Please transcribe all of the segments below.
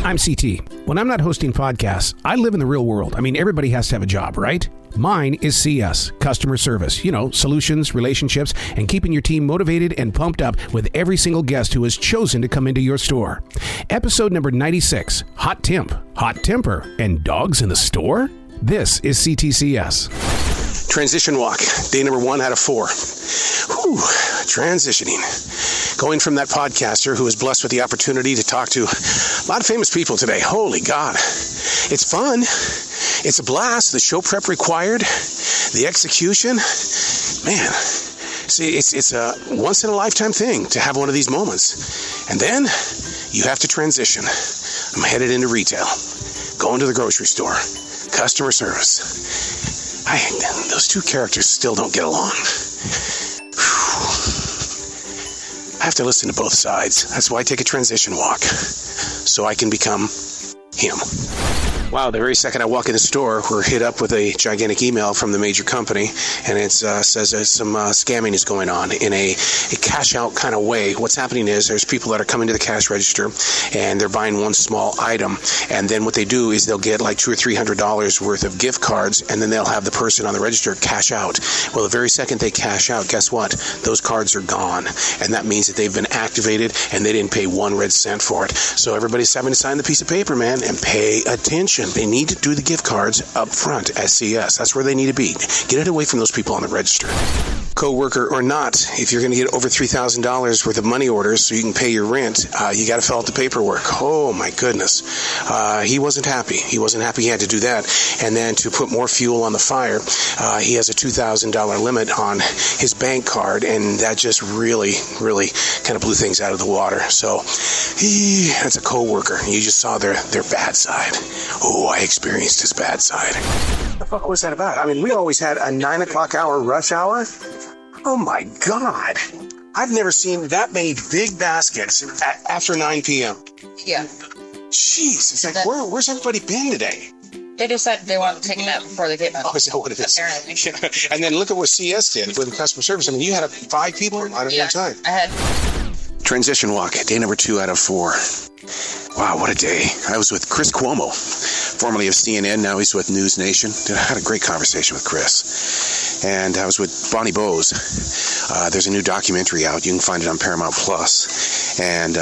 I'm CT. When I'm not hosting podcasts, I live in the real world. I mean, everybody has to have a job, right? Mine is CS, customer service. You know, solutions, relationships, and keeping your team motivated and pumped up with every single guest who has chosen to come into your store. Episode number 96, Hot Temp, Hot Temper, and Dogs in the Store? This is C.T.C.S. Transition walk, day number 1 out of 4. Whew, transitioning. Going from that podcaster who was blessed with the opportunity to talk to a lot of famous people today. Holy God. It's fun. It's a blast. The show prep required. The execution. Man. See, it's a once-in-a-lifetime thing to have one of these moments. And then you have to transition. I'm headed into retail. Going to the grocery store. Customer service. Those two characters still don't get along. I have to listen to both sides. That's why I take a transition walk. So I can become him. Wow, the very second I walk in the store, we're hit up with a gigantic email from the major company, and it says there's some scamming is going on in a cash-out kind of way. What's happening is there's people that are coming to the cash register, and they're buying one small item, and then what they do is they'll get like $200 or $300 worth of gift cards, and then they'll have the person on the register cash out. Well, the very second they cash out, guess what? Those cards are gone, and that means that they've been activated, and they didn't pay 1 red cent for it. So everybody's having to sign the piece of paper, man, and pay attention. They need to do the gift cards up front at CS. That's where they need to be. Get it away from those people on the register. Co-worker or not, if you're going to get over $3,000 worth of money orders so you can pay your rent, you got to fill out the paperwork. Oh my goodness. He wasn't happy. He had to do that. And then to put more fuel on the fire, he has a $2,000 limit on his bank card, and that just really kind of blew things out of the water. So that's a co-worker. You just saw their bad side. Oh, I experienced his bad side. What the fuck was that about? I mean, we always had a 9 o'clock hour rush hour. Oh my God. I've never seen that many big baskets after 9 p.m. Yeah. Jeez, it's like, where's everybody been today? They decided they wanted to take a nap before they get up. Oh, is that what it is? Apparently. Yeah. And then look at what CS did with customer service. I mean, you had 5 people at one time. I had. Transition walk, day number 2 out of 4. Wow, what a day. I was with Chris Cuomo, formerly of CNN. Now he's with News Nation. I had a great conversation with Chris. And I was with Bonnie Bose. There's a new documentary out. You can find it on Paramount Plus. And,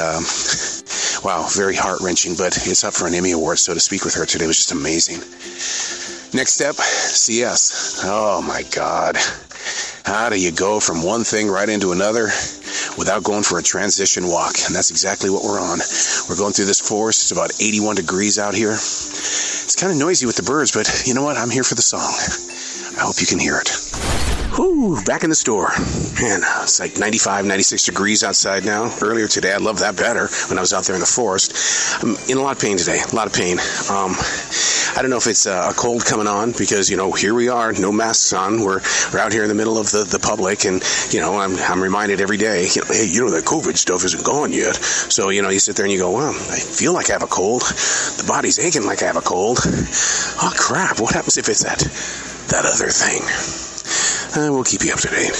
wow, very heart-wrenching, but it's up for an Emmy Award, so to speak with her today was just amazing. Next step, CS. Oh, my God. How do you go from one thing right into another without going for a transition walk? And that's exactly what we're on. We're going through this forest. It's about 81 degrees out here. It's kind of noisy with the birds, but you know what? I'm here for the song. I hope you can hear it. Whew, back in the store. Man, it's like 95, 96 degrees outside now. Earlier today, I loved that better when I was out there in the forest. I'm in a lot of pain today, a lot of pain. I don't know if it's a cold coming on because, you know, here we are, no masks on. We're out here in the middle of the public, and, you know, I'm reminded every day, you know, hey, you know, that COVID stuff isn't gone yet. So, you know, you sit there and you go, well, I feel like I have a cold. The body's aching like I have a cold. Oh, crap. What happens if it's that other thing? We'll keep you up to date.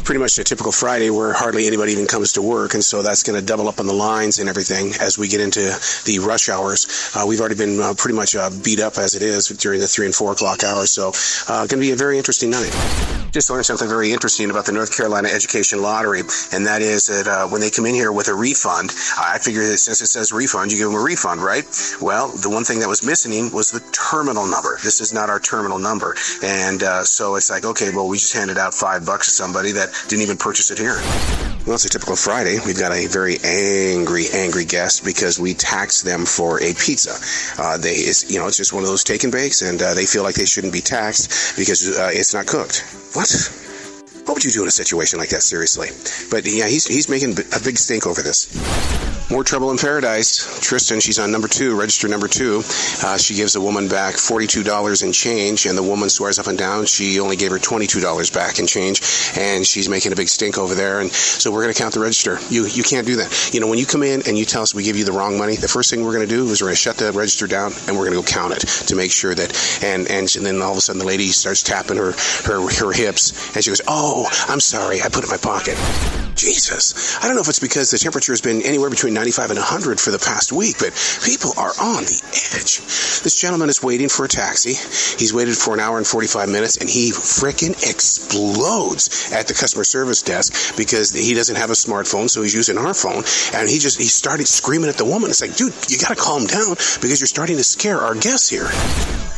Pretty much a typical Friday where hardly anybody even comes to work, and so that's going to double up on the lines and everything as we get into the rush hours. We've already been pretty much beat up as it is during the 3 and 4 o'clock hours, so going to be a very interesting night. Just learned something very interesting about the North Carolina Education Lottery, and that is that when they come in here with a refund, I figure that since it says refund, you give them a refund, right? Well, the one thing that was missing was the terminal number. This is not our terminal number, and so it's like, okay, well, we just handed out $5 to somebody that didn't even purchase it here. Well, it's a typical Friday. We've got a very angry guest because we taxed them for a pizza. It's just one of those take and bakes, and they feel like they shouldn't be taxed because it's not cooked. What? What would you do in a situation like that, seriously? But yeah, he's making a big stink over this. More trouble in paradise. Tristan, she's on number 2, register number 2. She gives the woman back $42 in change, and the woman swears up and down she only gave her $22 back in change, and she's making a big stink over there. And so we're going to count the register. You can't do that. You know, when you come in and you tell us we give you the wrong money, the first thing we're going to do is we're going to shut the register down, and we're going to go count it to make sure that. And then all of a sudden the lady starts tapping her hips, and she goes, "Oh, I'm sorry, I put it in my pocket." Jesus. I don't know if it's because the temperature has been anywhere between 95 and 100 for the past week, but people are on the edge. This gentleman is waiting for a taxi. He's waited for an hour and 45 minutes, and he frickin' explodes at the customer service desk because he doesn't have a smartphone, so he's using our phone, and he started screaming at the woman. It's like, dude, you gotta calm down because you're starting to scare our guests here.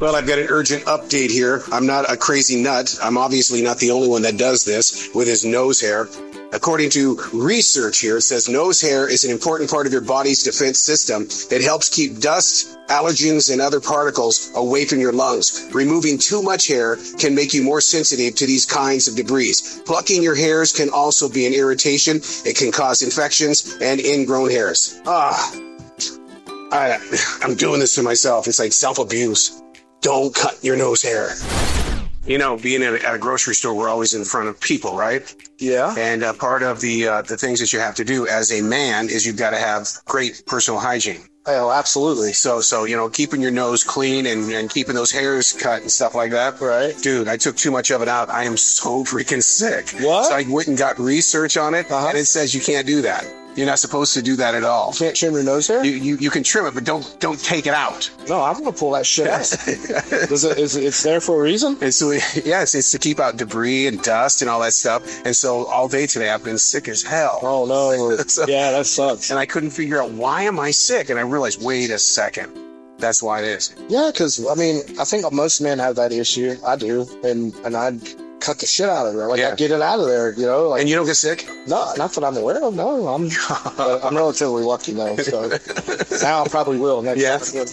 Well, I've got an urgent update here. I'm not a crazy nut. I'm obviously not the only one that does this with his nose hair. According to research here, it says nose hair is an important part of your body's defense system that helps keep dust, allergens, and other particles away from your lungs. Removing too much hair can make you more sensitive to these kinds of debris. Plucking your hairs can also be an irritation. It can cause infections and ingrown hairs. I'm doing this to myself. It's like self-abuse. Don't cut your nose hair. You know, being at a grocery store, we're always in front of people, right? Yeah. And part of the things that you have to do as a man is you've got to have great personal hygiene. Oh, absolutely. So you know, keeping your nose clean and keeping those hairs cut and stuff like that. Right. Dude, I took too much of it out. I am so freaking sick. What? So I went and got research on it, and it says you can't do that. You're not supposed to do that at all. You can't trim your nose hair? You can trim it, but don't take it out. No, I'm going to pull that shit out. It's there for a reason? And so, yes, it's to keep out debris and dust and all that stuff. And so all day today, I've been sick as hell. Oh, no. So, yeah, that sucks. And I couldn't figure out, why am I sick? And I realized, wait a second. That's why it is. Yeah, because, I mean, I think most men have that issue. I do. And I'd cut the shit out of there. I get it out of there, you know. And you don't get sick? No, not that I'm aware of. No, I'm relatively lucky though. So now I probably will next time.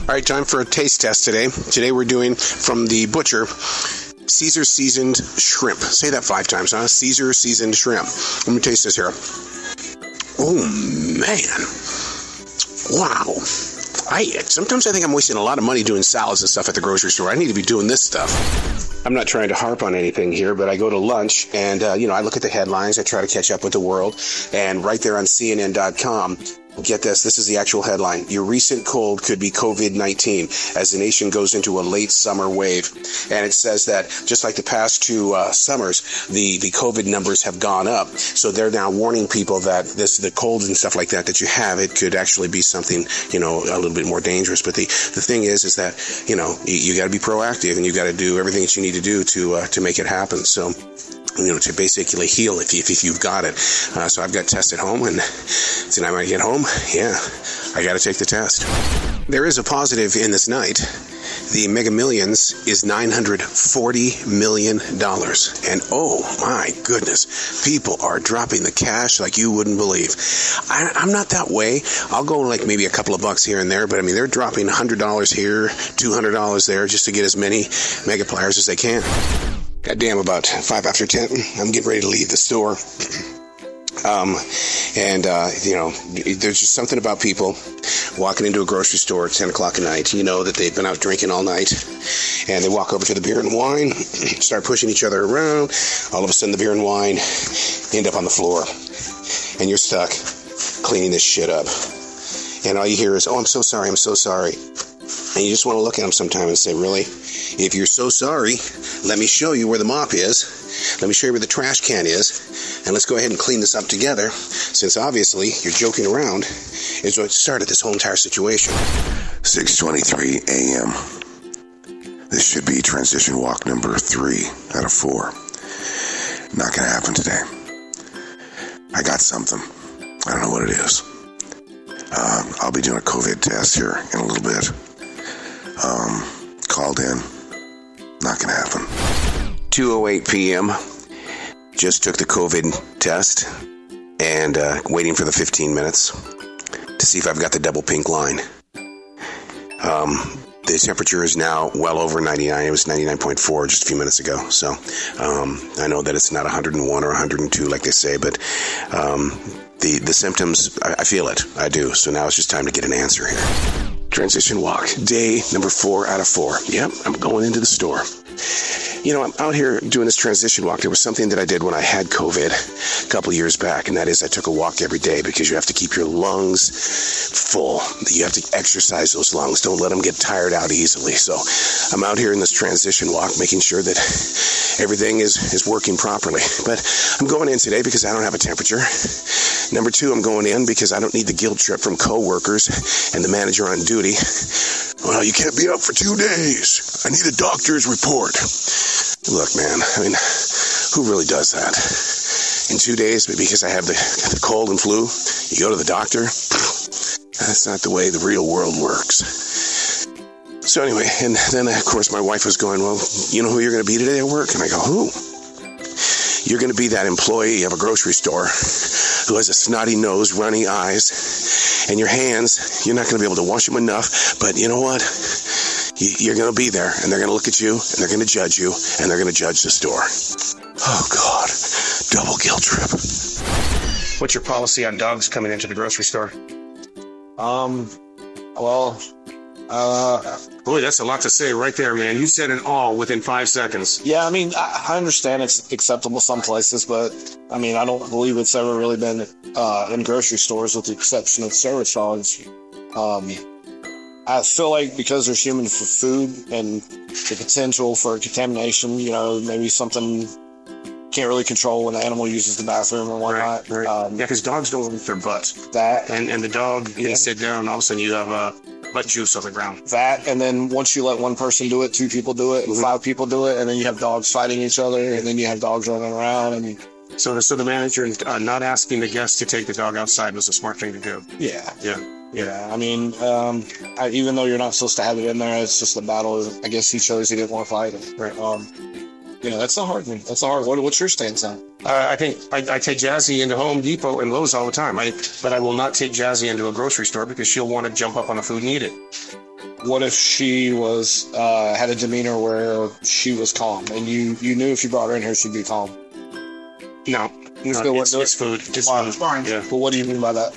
All right, time for a taste test today. Today we're doing from the butcher Caesar seasoned shrimp. Say that 5 times, huh? Caesar seasoned shrimp. Let me taste this here. Oh man! Wow. Sometimes I think I'm wasting a lot of money doing salads and stuff at the grocery store. I need to be doing this stuff. I'm not trying to harp on anything here, but I go to lunch and, I look at the headlines. I try to catch up with the world. And right there on CNN.com, get this is the actual headline. Your recent cold could be COVID-19 as the nation goes into a late summer wave. And it says that just like the past 2 summers, the COVID numbers have gone up. So they're now warning people that the colds and stuff like that you have, it could actually be something, a little bit more dangerous. But the thing is that, you got to be proactive and you got to do everything that you need to do to make it happen. So, to basically heal if you've got it. So I've got tests at home, and tonight when I get home, I got to take the test. There is a positive in this night. The Mega Millions is $940 million. And oh my goodness, people are dropping the cash like you wouldn't believe. I'm not that way. I'll go like maybe a couple of bucks here and there, but I mean, they're dropping $100 here, $200 there just to get as many mega pliers as they can. Goddamn, about 5 after 10, I'm getting ready to leave the store. There's just something about people walking into a grocery store at 10 o'clock at night. You know that they've been out drinking all night, and they walk over to the beer and wine, start pushing each other around. All of a sudden, the beer and wine end up on the floor, and you're stuck cleaning this shit up. And all you hear is, "Oh, I'm so sorry, I'm so sorry." And you just want to look at them sometime and say, really? If you're so sorry, let me show you where the mop is. Let me show you where the trash can is. And let's go ahead and clean this up together, since obviously you're joking around is what started this whole entire situation. 6:23 a.m. This should be transition walk number 3 out of 4. Not going to happen today. I got something. I don't know what it is. I'll be doing a COVID test here in a little bit. Called in. Not going to happen. 2:08 p.m. Just took the COVID test and waiting for the 15 minutes to see if I've got the double pink line. The temperature is now well over 99. It was 99.4 just a few minutes ago. So I know that it's not 101 or 102 like they say, but the symptoms, I feel it. I do. So now it's just time to get an answer here. Transition walk, day number 4 out of 4. Yep, I'm going into the store. I'm out here doing this transition walk. There was something that I did when I had COVID a couple years back, and that is I took a walk every day because you have to keep your lungs full. You have to exercise those lungs. Don't let them get tired out easily. So I'm out here in this transition walk, making sure that everything is working properly. But I'm going in today because I don't have a temperature. Number two, I'm going in because I don't need the guilt trip from coworkers and the manager on duty. Well, you can't be up for 2 days. I need a doctor's report. Look, man, I mean, who really does that? In 2 days, because I have the cold and flu, you go to the doctor? That's not the way the real world works. So anyway, and then, of course, my wife was going, well, you know who you're going to be today at work? And I go, who? You're going to be that employee of a grocery store who has a snotty nose, runny eyes, and your hands, you're not going to be able to wash them enough, but you know what? You're going to be there, and they're going to look at you, and they're going to judge you, and they're going to judge the store. Oh, God. Double guilt trip. What's your policy on dogs coming into the grocery store? Boy, that's a lot to say right there, man. You said it all within 5 seconds. Yeah, I mean, I understand it's acceptable some places, but I mean, I don't believe it's ever really been in grocery stores with the exception of service dogs. I feel like because there's human for food and the potential for contamination, maybe something can't really control when the animal uses the bathroom and whatnot. Right. Yeah, because dogs don't lick their butts. That and the dog, they sit down, all of a sudden you have butt juice on the ground. That, and then once you let one person do it, 2 people do it, 5 people do it, and then you have dogs fighting each other, and then you have dogs running around. And so the manager not asking the guests to take the dog outside was a smart thing to do. Yeah. I mean, even though you're not supposed to have it in there, it's just a battle. I guess he chose he didn't want to fight it. Right. That's a hard one. That's a hard one. What's your stance on? I think I take Jazzy into Home Depot and Lowe's all the time. But I will not take Jazzy into a grocery store because she'll want to jump up on the food and eat it. What if she was had a demeanor where she was calm, and you knew if you brought her in here she'd be calm? No. It's food. It's food. Yeah. But what do you mean by that?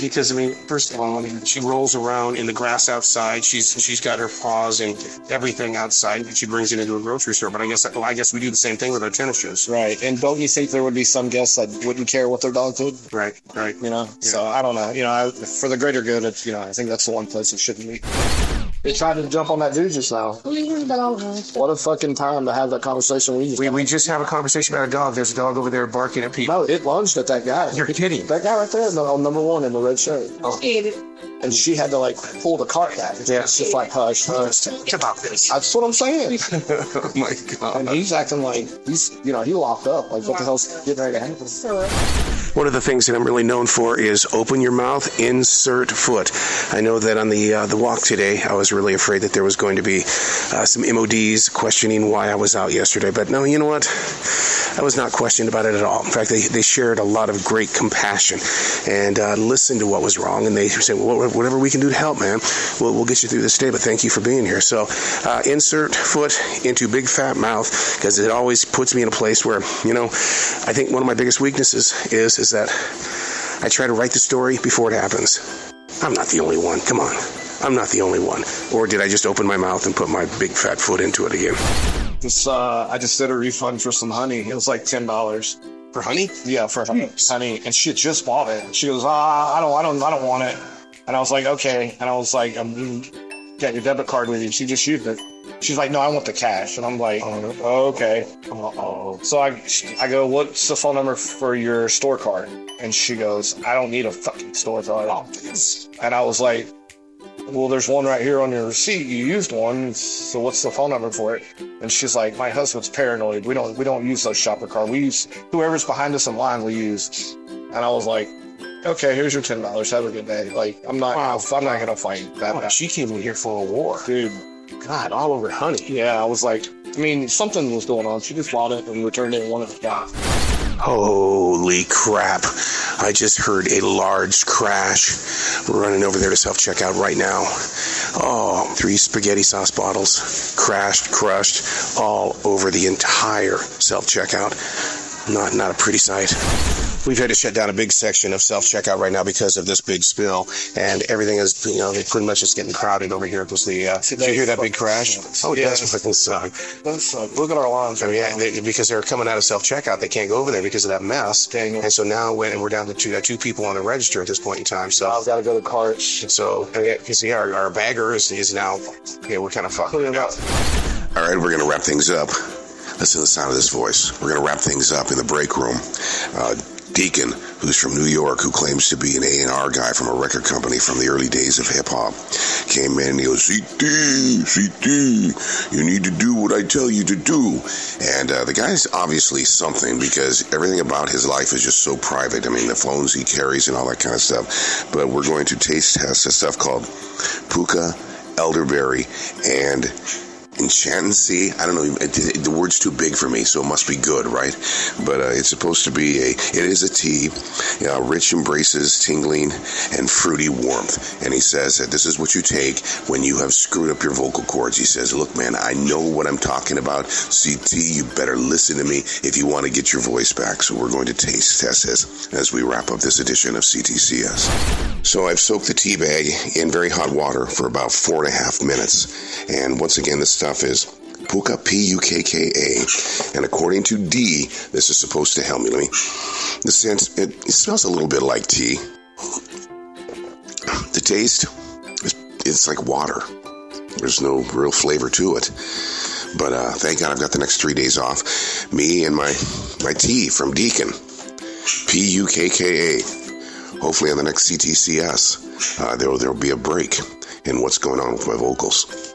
Because first of all, she rolls around in the grass outside. She's got her paws and everything outside, and she brings it into a grocery store. But I guess we do the same thing with our tennis shoes. Right. And don't you think there would be some guests that wouldn't care what their dog did? Right. Yeah. So I don't know. For the greater good, I think that's the one place it shouldn't be. They tried to jump on that dude just now. What a fucking time to have that conversation. We just have a conversation about a dog. There's a dog over there barking at people. No, it lunged at that guy. You're kidding. That guy right there, on number 1 in the red shirt. Oh. And she had to pull the cart back. Yeah. It's just hush. It's about this. That's what I'm saying. Oh my God. And he's acting like he's, he locked up. What the hell's getting ready to happen? One of the things that I'm really known for is open your mouth, insert foot. I know that on the walk today, I was really afraid that there was going to be some MODs questioning why I was out yesterday. But no, you know what? I was not questioned about it at all. In fact, they shared a lot of great compassion and listened to what was wrong. And they said, well, whatever we can do to help, man, we'll get you through this day. But thank you for being here. So insert foot into big fat mouth, because it always puts me in a place where, I think one of my biggest weaknesses is that I try to write the story before it happens. I'm not the only one. Come on. I'm not the only one. Or did I just open my mouth and put my big fat foot into it again? I just did a refund for some honey. It was like $10. For honey? Yeah, for honey. And she had just bought it. She goes, I don't want it. And I was like, okay. And I was like, got your debit card with you. She just used it. She's like, no, I want the cash. And I'm like, oh, okay. So I go, what's the phone number for your store card? And she goes, I don't need a fucking store card. And I was like, well, there's one right here on your receipt. You used one. So what's the phone number for it? And she's like, my husband's paranoid. We don't use those shopper cards. We use whoever's behind us in line. We use. And I was like, okay, here's your $10. Have a good day. I'm not gonna fight that. Wow, she came in here for a war, dude. God, all over honey. Yeah, I was like, something was going on. She just bought it and returned it in one of the guys. Holy crap. I just heard a large crash. We're running over there to self-checkout right now. 3 spaghetti sauce bottles crushed all over the entire self-checkout. Not a pretty sight. We've had to shut down a big section of self-checkout right now because of this big spill, and everything is, they pretty much just getting crowded over here. Because did you hear that big crash? Oh, it does fucking suck. Look at our lawns. Because they're coming out of self-checkout, they can't go over there because of that mess. Dang it. And so now we're down to two people on the register at this point in time. So I've got to go to cart. So, because our bagger is now, we're kind of fucking it up. All right, we're going to wrap things up. Listen to the sound of this voice. We're going to wrap things up in the break room. Deacon, who's from New York, who claims to be an A&R guy from a record company from the early days of hip-hop, came in and he goes, C.T., you need to do what I tell you to do. And the guy's obviously something, because everything about his life is just so private. I mean, the phones he carries and all that kind of stuff. But we're going to taste test a stuff called Puka, Elderberry, and Enchantancy. I don't know. The word's too big for me, so it must be good, right? But it's supposed to be it is a tea. Rich embraces tingling and fruity warmth. And he says that this is what you take when you have screwed up your vocal cords. He says, look, man, I know what I'm talking about. CT, you better listen to me if you want to get your voice back. So we're going to taste test this as we wrap up this edition of C.T.C.S. So I've soaked the tea bag in very hot water for about 4.5 minutes. And once again, this stuff is Puka, P-U-K-K-A. And according to D, this is supposed to help me. The sense, it smells a little bit like tea. The taste, it's like water. There's no real flavor to it. But thank God I've got the next 3 days off. Me and my tea from Deacon, P-U-K-K-A. Hopefully on the next C.T.C.S, there'll be a break in what's going on with my vocals.